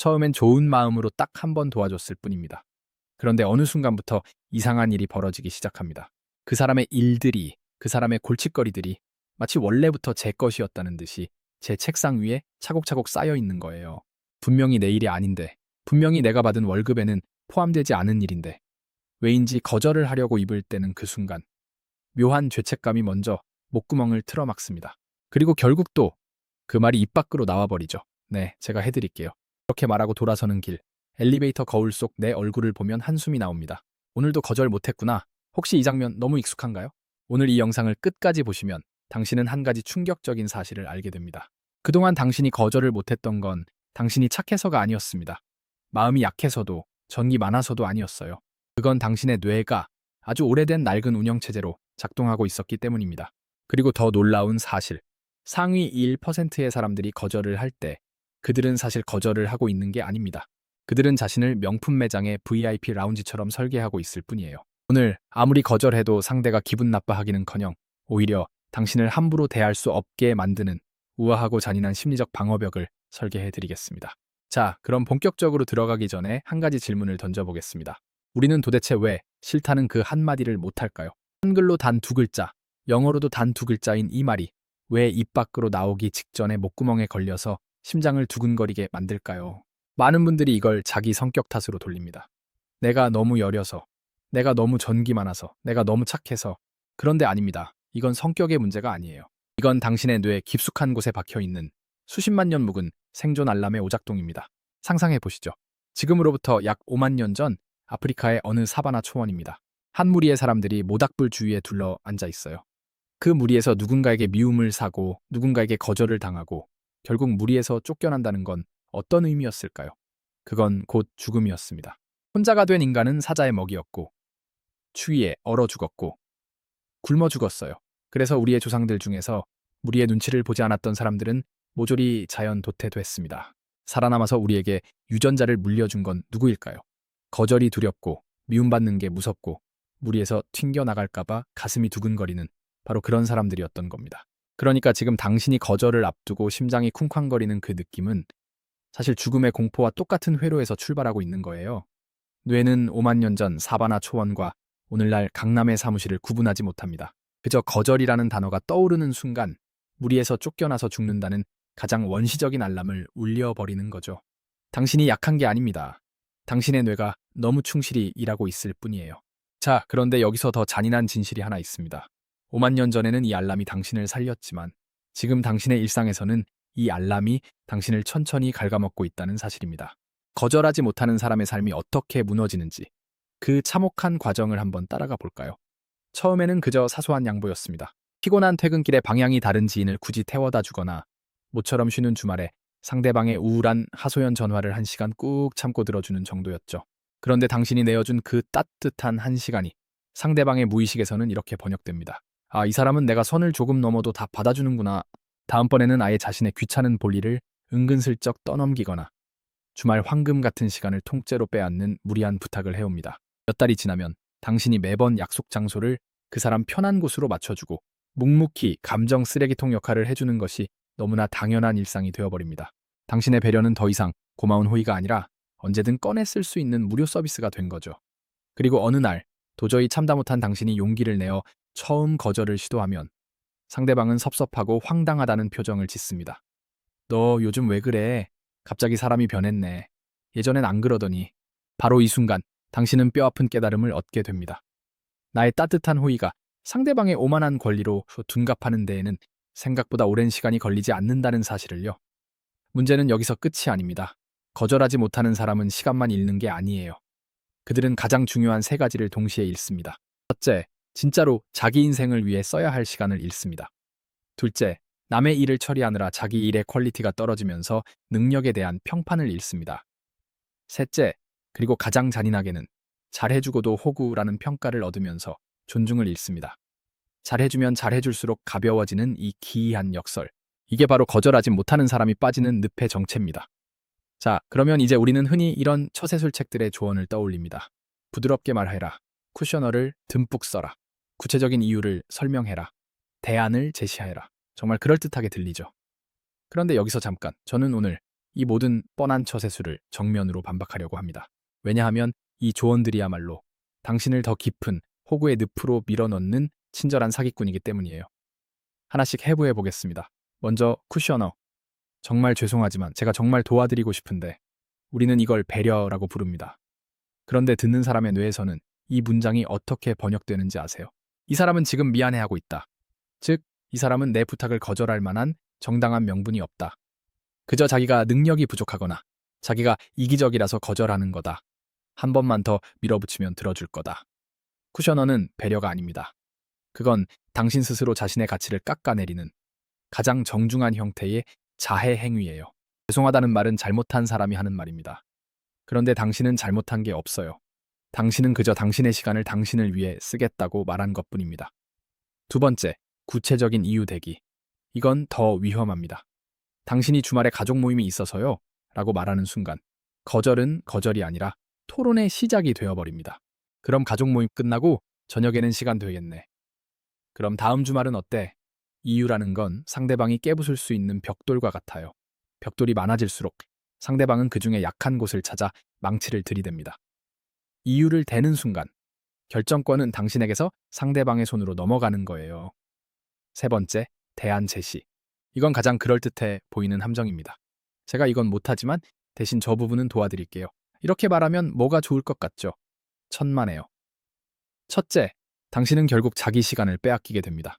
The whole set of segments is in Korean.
처음엔 좋은 마음으로 딱 한 번 도와줬을 뿐입니다. 그런데 어느 순간부터 이상한 일이 벌어지기 시작합니다. 그 사람의 일들이, 그 사람의 골칫거리들이 마치 원래부터 제 것이었다는 듯이 제 책상 위에 차곡차곡 쌓여 있는 거예요. 분명히 내 일이 아닌데, 분명히 내가 받은 월급에는 포함되지 않은 일인데, 왜인지 거절을 하려고 입을 때는 그 순간, 묘한 죄책감이 먼저 목구멍을 틀어막습니다. 그리고 결국 또 그 말이 입 밖으로 나와버리죠. 네, 제가 해드릴게요. 그렇게 말하고 돌아서는 길, 엘리베이터 거울 속 내 얼굴을 보면 한숨이 나옵니다. 오늘도 거절 못했구나. 혹시 이 장면 너무 익숙한가요? 오늘 이 영상을 끝까지 보시면 당신은 한 가지 충격적인 사실을 알게 됩니다. 그동안 당신이 거절을 못했던 건 당신이 착해서가 아니었습니다. 마음이 약해서도 전기 많아서도 아니었어요. 그건 당신의 뇌가 아주 오래된 낡은 운영체제로 작동하고 있었기 때문입니다. 그리고 더 놀라운 사실, 상위 1%의 사람들이 거절을 할 때 그들은 사실 거절을 하고 있는 게 아닙니다. 그들은 자신을 명품 매장의 VIP 라운지처럼 설계하고 있을 뿐이에요. 오늘 아무리 거절해도 상대가 기분 나빠하기는커녕 오히려 당신을 함부로 대할 수 없게 만드는 우아하고 잔인한 심리적 방어벽을 설계해드리겠습니다. 자, 그럼 본격적으로 들어가기 전에 한 가지 질문을 던져보겠습니다. 우리는 도대체 왜 싫다는 그 한마디를 못할까요? 한글로 단 두 글자, 영어로도 단 두 글자인 이 말이 왜 입 밖으로 나오기 직전에 목구멍에 걸려서 심장을 두근거리게 만들까요? 많은 분들이 이걸 자기 성격 탓으로 돌립니다. 내가 너무 여려서, 내가 너무 전기 많아서, 내가 너무 착해서. 그런데 아닙니다. 이건 성격의 문제가 아니에요. 이건 당신의 뇌 깊숙한 곳에 박혀 있는 수십만 년 묵은 생존 알람의 오작동입니다. 상상해 보시죠. 지금으로부터 약 5만 년 전 아프리카의 어느 사바나 초원입니다. 한 무리의 사람들이 모닥불 주위에 둘러 앉아 있어요. 그 무리에서 누군가에게 미움을 사고 누군가에게 거절을 당하고 결국 무리에서 쫓겨난다는 건 어떤 의미였을까요? 그건 곧 죽음이었습니다. 혼자가 된 인간은 사자의 먹이였고 추위에 얼어 죽었고 굶어 죽었어요. 그래서 우리의 조상들 중에서 무리의 눈치를 보지 않았던 사람들은 모조리 자연 도태됐습니다. 살아남아서 우리에게 유전자를 물려준 건 누구일까요? 거절이 두렵고 미움받는 게 무섭고 무리에서 튕겨나갈까봐 가슴이 두근거리는 바로 그런 사람들이었던 겁니다. 그러니까 지금 당신이 거절을 앞두고 심장이 쿵쾅거리는 그 느낌은 사실 죽음의 공포와 똑같은 회로에서 출발하고 있는 거예요. 뇌는 5만 년 전 사바나 초원과 오늘날 강남의 사무실을 구분하지 못합니다. 그저 거절이라는 단어가 떠오르는 순간 무리에서 쫓겨나서 죽는다는 가장 원시적인 알람을 울려버리는 거죠. 당신이 약한 게 아닙니다. 당신의 뇌가 너무 충실히 일하고 있을 뿐이에요. 자, 그런데 여기서 더 잔인한 진실이 하나 있습니다. 5만 년 전에는 이 알람이 당신을 살렸지만 지금 당신의 일상에서는 이 알람이 당신을 천천히 갉아먹고 있다는 사실입니다. 거절하지 못하는 사람의 삶이 어떻게 무너지는지 그 참혹한 과정을 한번 따라가 볼까요? 처음에는 그저 사소한 양보였습니다. 피곤한 퇴근길에 방향이 다른 지인을 굳이 태워다 주거나 모처럼 쉬는 주말에 상대방의 우울한 하소연 전화를 1시간 꾹 참고 들어주는 정도였죠. 그런데 당신이 내어준 그 따뜻한 1시간이 상대방의 무의식에서는 이렇게 번역됩니다. 아, 이 사람은 내가 선을 조금 넘어도 다 받아주는구나. 다음번에는 아예 자신의 귀찮은 볼일을 은근슬쩍 떠넘기거나 주말 황금 같은 시간을 통째로 빼앗는 무리한 부탁을 해옵니다. 몇 달이 지나면 당신이 매번 약속 장소를 그 사람 편한 곳으로 맞춰주고 묵묵히 감정 쓰레기통 역할을 해주는 것이 너무나 당연한 일상이 되어버립니다. 당신의 배려는 더 이상 고마운 호의가 아니라 언제든 꺼내 쓸 수 있는 무료 서비스가 된 거죠. 그리고 어느 날 도저히 참다 못한 당신이 용기를 내어 처음 거절을 시도하면 상대방은 섭섭하고 황당하다는 표정을 짓습니다. 너 요즘 왜 그래? 갑자기 사람이 변했네. 예전엔 안 그러더니. 바로 이 순간 당신은 뼈아픈 깨달음을 얻게 됩니다. 나의 따뜻한 호의가 상대방의 오만한 권리로 둔갑하는 데에는 생각보다 오랜 시간이 걸리지 않는다는 사실을요. 문제는 여기서 끝이 아닙니다. 거절하지 못하는 사람은 시간만 잃는 게 아니에요. 그들은 가장 중요한 3가지를 동시에 잃습니다. 첫째, 진짜로 자기 인생을 위해 써야 할 시간을 잃습니다. 둘째, 남의 일을 처리하느라 자기 일의 퀄리티가 떨어지면서 능력에 대한 평판을 잃습니다. 셋째, 그리고 가장 잔인하게는 잘해주고도 호구라는 평가를 얻으면서 존중을 잃습니다. 잘해주면 잘해줄수록 가벼워지는 이 기이한 역설. 이게 바로 거절하지 못하는 사람이 빠지는 늪의 정체입니다. 자, 그러면 이제 우리는 흔히 이런 처세술책들의 조언을 떠올립니다. 부드럽게 말해라. 쿠셔너를 듬뿍 써라. 구체적인 이유를 설명해라. 대안을 제시해라. 정말 그럴듯하게 들리죠. 그런데 여기서 잠깐, 저는 오늘 이 모든 뻔한 처세술을 정면으로 반박하려고 합니다. 왜냐하면 이 조언들이야말로 당신을 더 깊은 호구의 늪으로 밀어넣는 친절한 사기꾼이기 때문이에요. 하나씩 해부해 보겠습니다. 먼저 쿠셔너. 정말 죄송하지만 제가 정말 도와드리고 싶은데 우리는 이걸 배려라고 부릅니다. 그런데 듣는 사람의 뇌에서는 이 문장이 어떻게 번역되는지 아세요? 이 사람은 지금 미안해하고 있다. 즉, 이 사람은 내 부탁을 거절할 만한 정당한 명분이 없다. 그저 자기가 능력이 부족하거나 자기가 이기적이라서 거절하는 거다. 한 번만 더 밀어붙이면 들어줄 거다. 쿠셔너는 배려가 아닙니다. 그건 당신 스스로 자신의 가치를 깎아내리는 가장 정중한 형태의 자해 행위예요. 죄송하다는 말은 잘못한 사람이 하는 말입니다. 그런데 당신은 잘못한 게 없어요. 당신은 그저 당신의 시간을 당신을 위해 쓰겠다고 말한 것뿐입니다. 두 번째, 구체적인 이유 대기. 이건 더 위험합니다. 당신이 주말에 가족 모임이 있어서요 라고 말하는 순간 거절은 거절이 아니라 토론의 시작이 되어버립니다. 그럼 가족 모임 끝나고 저녁에는 시간 되겠네. 그럼 다음 주말은 어때? 이유라는 건 상대방이 깨부술 수 있는 벽돌과 같아요. 벽돌이 많아질수록 상대방은 그 중에 약한 곳을 찾아 망치를 들이댑니다. 이유를 대는 순간 결정권은 당신에게서 상대방의 손으로 넘어가는 거예요. 세 번째, 대안 제시. 이건 가장 그럴듯해 보이는 함정입니다. 제가 이건 못하지만 대신 저 부분은 도와드릴게요. 이렇게 말하면 뭐가 좋을 것 같죠? 천만에요. 첫째, 당신은 결국 자기 시간을 빼앗기게 됩니다.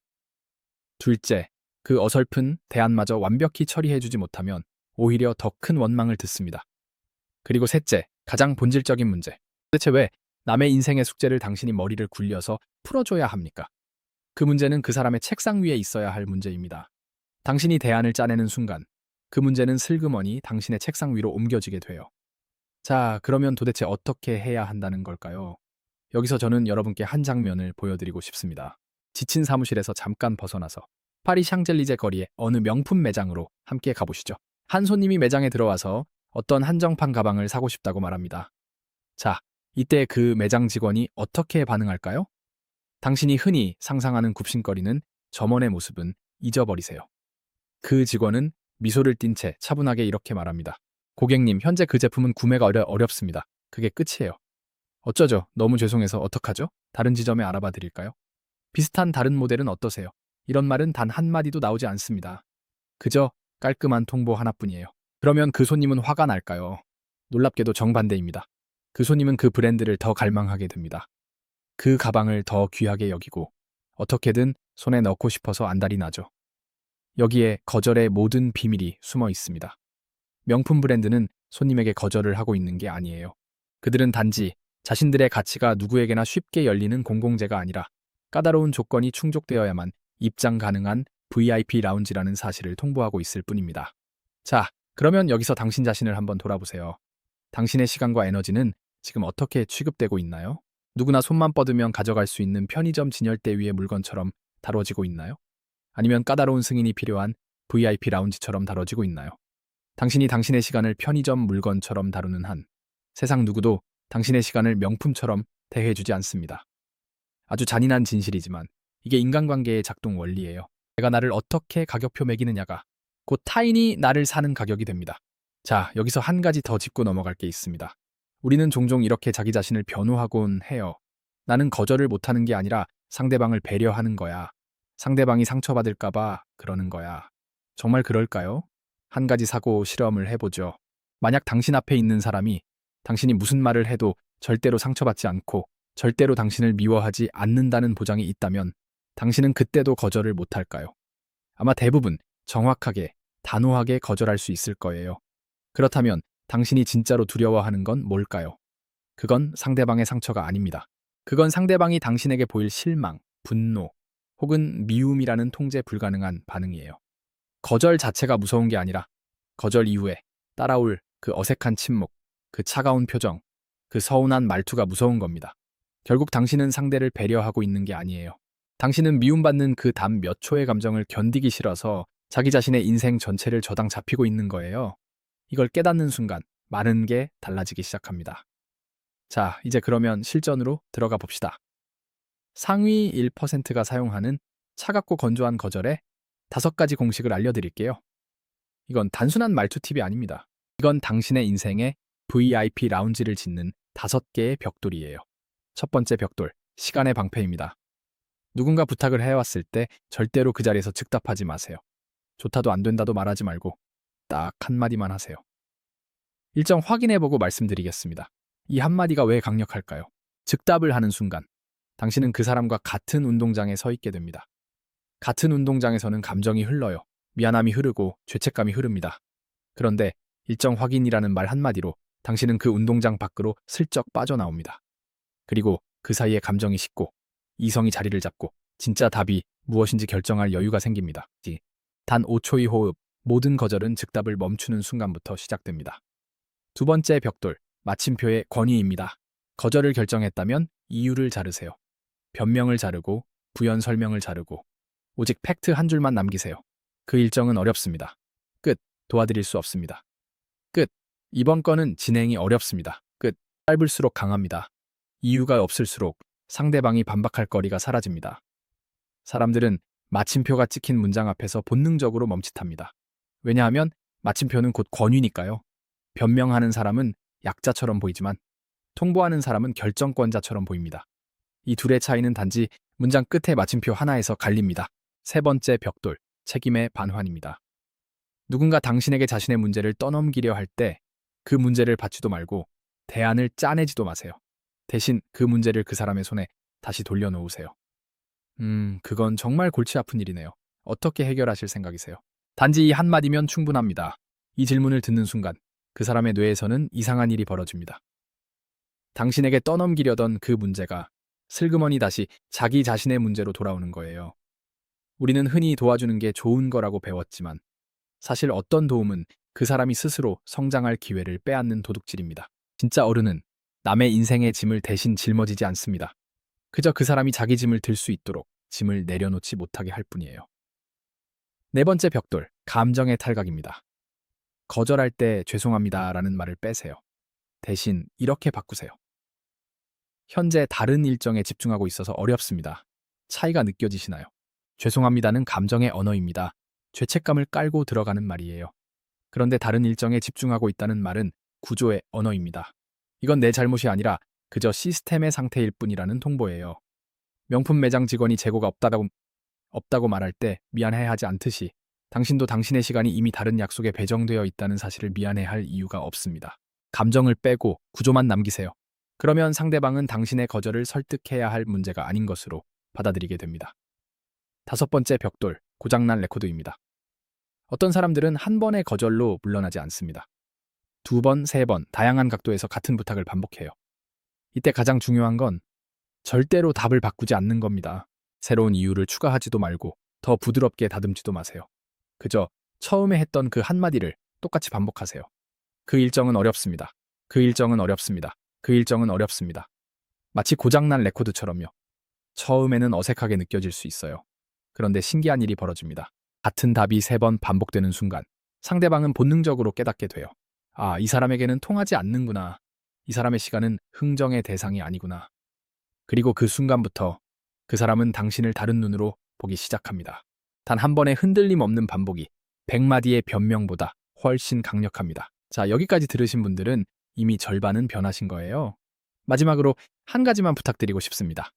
둘째, 그 어설픈 대안마저 완벽히 처리해주지 못하면 오히려 더 큰 원망을 듣습니다. 그리고 셋째, 가장 본질적인 문제. 도대체 왜 남의 인생의 숙제를 당신이 머리를 굴려서 풀어줘야 합니까? 그 문제는 그 사람의 책상 위에 있어야 할 문제입니다. 당신이 대안을 짜내는 순간 그 문제는 슬그머니 당신의 책상 위로 옮겨지게 돼요. 자, 그러면 도대체 어떻게 해야 한다는 걸까요? 여기서 저는 여러분께 한 장면을 보여드리고 싶습니다. 지친 사무실에서 잠깐 벗어나서 파리 샹젤리제 거리의 어느 명품 매장으로 함께 가보시죠. 한 손님이 매장에 들어와서 어떤 한정판 가방을 사고 싶다고 말합니다. 자, 이때 그 매장 직원이 어떻게 반응할까요? 당신이 흔히 상상하는 굽신거리는 점원의 모습은 잊어버리세요. 그 직원은 미소를 띤 채 차분하게 이렇게 말합니다. 고객님, 현재 그 제품은 구매가 어렵습니다. 그게 끝이에요. 어쩌죠? 너무 죄송해서 어떡하죠? 다른 지점에 알아봐 드릴까요? 비슷한 다른 모델은 어떠세요? 이런 말은 단 한마디도 나오지 않습니다. 그저 깔끔한 통보 하나뿐이에요. 그러면 그 손님은 화가 날까요? 놀랍게도 정반대입니다. 그 손님은 그 브랜드를 더 갈망하게 됩니다. 그 가방을 더 귀하게 여기고 어떻게든 손에 넣고 싶어서 안달이 나죠. 여기에 거절의 모든 비밀이 숨어 있습니다. 명품 브랜드는 손님에게 거절을 하고 있는 게 아니에요. 그들은 단지 자신들의 가치가 누구에게나 쉽게 열리는 공공재가 아니라 까다로운 조건이 충족되어야만 입장 가능한 VIP 라운지라는 사실을 통보하고 있을 뿐입니다. 자, 그러면 여기서 당신 자신을 한번 돌아보세요. 당신의 시간과 에너지는 지금 어떻게 취급되고 있나요? 누구나 손만 뻗으면 가져갈 수 있는 편의점 진열대 위의 물건처럼 다뤄지고 있나요? 아니면 까다로운 승인이 필요한 VIP 라운지처럼 다뤄지고 있나요? 당신이 당신의 시간을 편의점 물건처럼 다루는 한 세상 누구도 당신의 시간을 명품처럼 대해주지 않습니다. 아주 잔인한 진실이지만 이게 인간관계의 작동 원리예요. 내가 나를 어떻게 가격표 매기느냐가 곧 타인이 나를 사는 가격이 됩니다. 자, 여기서 한 가지 더 짚고 넘어갈 게 있습니다. 우리는 종종 이렇게 자기 자신을 변호하곤 해요. 나는 거절을 못하는 게 아니라 상대방을 배려하는 거야. 상대방이 상처받을까봐 그러는 거야. 정말 그럴까요? 한 가지 사고 실험을 해보죠. 만약 당신 앞에 있는 사람이 당신이 무슨 말을 해도 절대로 상처받지 않고 절대로 당신을 미워하지 않는다는 보장이 있다면 당신은 그때도 거절을 못할까요? 아마 대부분 정확하게, 단호하게 거절할 수 있을 거예요. 그렇다면 당신이 진짜로 두려워하는 건 뭘까요? 그건 상대방의 상처가 아닙니다. 그건 상대방이 당신에게 보일 실망, 분노, 혹은 미움이라는 통제 불가능한 반응이에요. 거절 자체가 무서운 게 아니라 거절 이후에 따라올 그 어색한 침묵, 그 차가운 표정, 그 서운한 말투가 무서운 겁니다. 결국 당신은 상대를 배려하고 있는 게 아니에요. 당신은 미움받는 그 단 몇 초의 감정을 견디기 싫어서 자기 자신의 인생 전체를 저당 잡히고 있는 거예요. 이걸 깨닫는 순간 많은 게 달라지기 시작합니다. 자, 이제 그러면 실전으로 들어가 봅시다. 상위 1%가 사용하는 차갑고 건조한 거절의 5가지 공식을 알려드릴게요. 이건 단순한 말투 팁이 아닙니다. 이건 당신의 인생에 VIP 라운지를 짓는 5개의 벽돌이에요. 첫 번째 벽돌, 시간의 방패입니다. 누군가 부탁을 해왔을 때 절대로 그 자리에서 즉답하지 마세요. 좋다도 안 된다도 말하지 말고 딱 한마디만 하세요. 일정 확인해보고 말씀드리겠습니다. 이 한마디가 왜 강력할까요? 즉답을 하는 순간 당신은 그 사람과 같은 운동장에 서 있게 됩니다. 같은 운동장에서는 감정이 흘러요. 미안함이 흐르고 죄책감이 흐릅니다. 그런데 일정 확인이라는 말 한마디로 당신은 그 운동장 밖으로 슬쩍 빠져나옵니다. 그리고 그 사이에 감정이 식고 이성이 자리를 잡고 진짜 답이 무엇인지 결정할 여유가 생깁니다. 단 5초의 호흡, 모든 거절은 즉답을 멈추는 순간부터 시작됩니다. 두 번째 벽돌, 마침표의 권위입니다. 거절을 결정했다면 이유를 자르세요. 변명을 자르고 부연 설명을 자르고 오직 팩트 한 줄만 남기세요. 그 일정은 어렵습니다. 끝. 도와드릴 수 없습니다. 끝. 이번 건은 진행이 어렵습니다. 끝. 짧을수록 강합니다. 이유가 없을수록 상대방이 반박할 거리가 사라집니다. 사람들은 마침표가 찍힌 문장 앞에서 본능적으로 멈칫합니다. 왜냐하면 마침표는 곧 권위니까요. 변명하는 사람은 약자처럼 보이지만 통보하는 사람은 결정권자처럼 보입니다. 이 둘의 차이는 단지 문장 끝에 마침표 하나에서 갈립니다. 세 번째 벽돌, 책임의 반환입니다. 누군가 당신에게 자신의 문제를 떠넘기려 할 때 그 문제를 받지도 말고 대안을 짜내지도 마세요. 대신 그 문제를 그 사람의 손에 다시 돌려놓으세요. 그건 정말 골치 아픈 일이네요. 어떻게 해결하실 생각이세요? 단지 이 한마디면 충분합니다. 이 질문을 듣는 순간 그 사람의 뇌에서는 이상한 일이 벌어집니다. 당신에게 떠넘기려던 그 문제가 슬그머니 다시 자기 자신의 문제로 돌아오는 거예요. 우리는 흔히 도와주는 게 좋은 거라고 배웠지만 사실 어떤 도움은 그 사람이 스스로 성장할 기회를 빼앗는 도둑질입니다. 진짜 어른은 남의 인생의 짐을 대신 짊어지지 않습니다. 그저 그 사람이 자기 짐을 들 수 있도록 짐을 내려놓지 못하게 할 뿐이에요. 네 번째 벽돌, 감정의 탈각입니다. 거절할 때 죄송합니다라는 말을 빼세요. 대신 이렇게 바꾸세요. 현재 다른 일정에 집중하고 있어서 어렵습니다. 차이가 느껴지시나요? 죄송합니다는 감정의 언어입니다. 죄책감을 깔고 들어가는 말이에요. 그런데 다른 일정에 집중하고 있다는 말은 구조의 언어입니다. 이건 내 잘못이 아니라 그저 시스템의 상태일 뿐이라는 통보예요. 명품 매장 직원이 재고가 없다고 말할 때 미안해하지 않듯이 당신도 당신의 시간이 이미 다른 약속에 배정되어 있다는 사실을 미안해할 이유가 없습니다. 감정을 빼고 구조만 남기세요. 그러면 상대방은 당신의 거절을 설득해야 할 문제가 아닌 것으로 받아들이게 됩니다. 다섯 번째 벽돌, 고장난 레코드입니다. 어떤 사람들은 한 번의 거절로 물러나지 않습니다. 2번, 3번, 다양한 각도에서 같은 부탁을 반복해요. 이때 가장 중요한 건 절대로 답을 바꾸지 않는 겁니다. 새로운 이유를 추가하지도 말고 더 부드럽게 다듬지도 마세요. 그저 처음에 했던 그 한마디를 똑같이 반복하세요. 그 일정은 어렵습니다. 그 일정은 어렵습니다. 그 일정은 어렵습니다. 마치 고장난 레코드처럼요. 처음에는 어색하게 느껴질 수 있어요. 그런데 신기한 일이 벌어집니다. 같은 답이 3번 반복되는 순간 상대방은 본능적으로 깨닫게 돼요. 아, 이 사람에게는 통하지 않는구나. 이 사람의 시간은 흥정의 대상이 아니구나. 그리고 그 순간부터 그 사람은 당신을 다른 눈으로 보기 시작합니다. 단 한 번의 흔들림 없는 반복이 100마디의 변명보다 훨씬 강력합니다. 자, 여기까지 들으신 분들은 이미 절반은 변하신 거예요. 마지막으로 한 가지만 부탁드리고 싶습니다.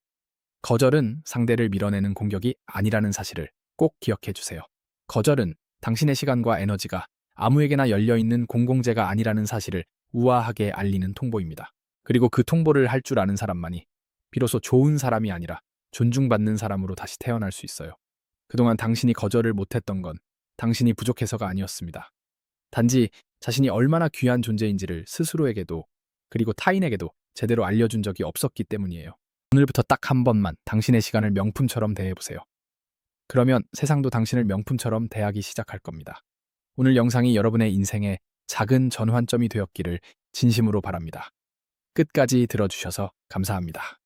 거절은 상대를 밀어내는 공격이 아니라는 사실을 꼭 기억해 주세요. 거절은 당신의 시간과 에너지가 아무에게나 열려있는 공공재가 아니라는 사실을 우아하게 알리는 통보입니다. 그리고 그 통보를 할 줄 아는 사람만이 비로소 좋은 사람이 아니라 존중받는 사람으로 다시 태어날 수 있어요. 그동안 당신이 거절을 못했던 건 당신이 부족해서가 아니었습니다. 단지 자신이 얼마나 귀한 존재인지를 스스로에게도 그리고 타인에게도 제대로 알려준 적이 없었기 때문이에요. 오늘부터 딱 한 번만 당신의 시간을 명품처럼 대해보세요. 그러면 세상도 당신을 명품처럼 대하기 시작할 겁니다. 오늘 영상이 여러분의 인생의 작은 전환점이 되었기를 진심으로 바랍니다. 끝까지 들어주셔서 감사합니다.